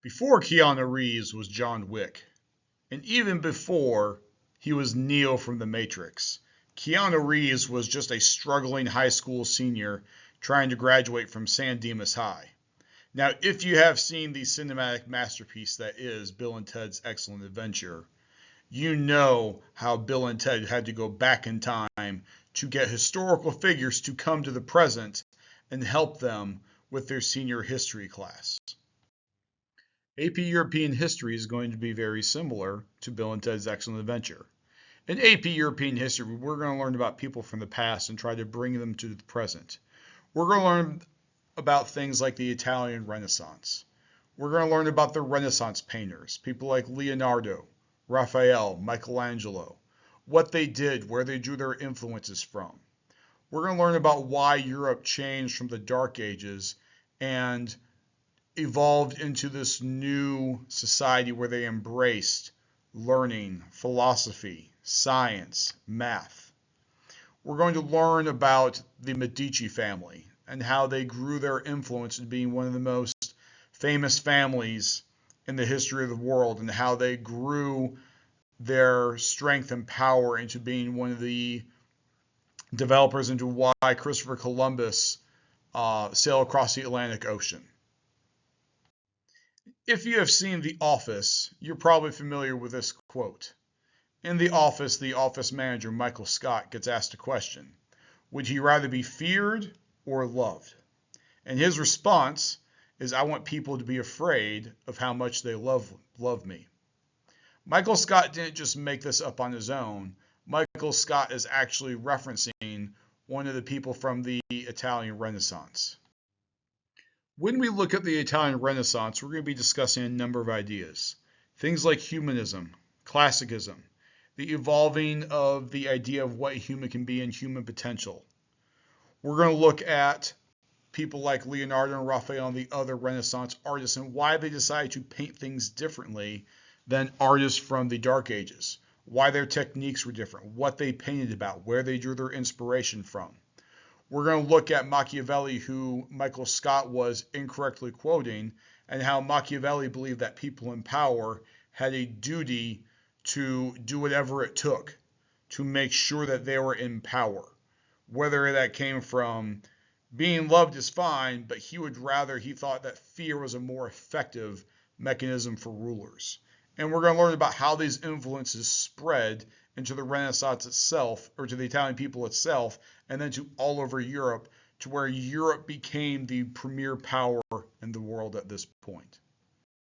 Before Keanu Reeves was John Wick, and even before he was Neo from The Matrix, Keanu Reeves was just a struggling high school senior trying to graduate from San Dimas High. Now, if you have seen the cinematic masterpiece that is Bill and Ted's Excellent Adventure, you know how Bill and Ted had to go back in time to get historical figures to come to the present and help them with their senior history class. AP European history is going to be very similar to Bill and Ted's Excellent Adventure. In AP European history, we're going to learn about people from the past and try to bring them to the present. We're going to learn about things like the Italian Renaissance. We're going to learn about the Renaissance painters, people like Leonardo, Raphael, Michelangelo, what they did, where they drew their influences from. We're going to learn about why Europe changed from the Dark Ages and evolved into this new society where they embraced learning, philosophy, science, math. We're going to learn about the Medici family and how they grew their influence into being one of the most famous families in the history of the world, and how they grew their strength and power into being one of the developers into why Christopher Columbus sailed across the Atlantic Ocean. If you have seen The Office, you're probably familiar with this quote. In The Office, the office manager, Michael Scott, gets asked a question. Would he rather be feared or loved? And his response is, I want people to be afraid of how much they love me. Michael Scott didn't just make this up on his own. Michael Scott is actually referencing one of the people from the Italian Renaissance. When we look at the Italian Renaissance, we're going to be discussing a number of ideas. Things like humanism, classicism, the evolving of the idea of what a human can be and human potential. We're going to look at people like Leonardo and Raphael and the other Renaissance artists and why they decided to paint things differently than artists from the Dark Ages, why their techniques were different, what they painted about, where they drew their inspiration from. We're going to look at Machiavelli, who Michael Scott was incorrectly quoting, and how Machiavelli believed that people in power had a duty to do whatever it took to make sure that they were in power. Whether that came from being loved is fine, but he thought that fear was a more effective mechanism for rulers. And we're going to learn about how these influences spread into the Renaissance itself, or to the Italian people itself, and then to all over Europe, to where Europe became the premier power in the world at this point.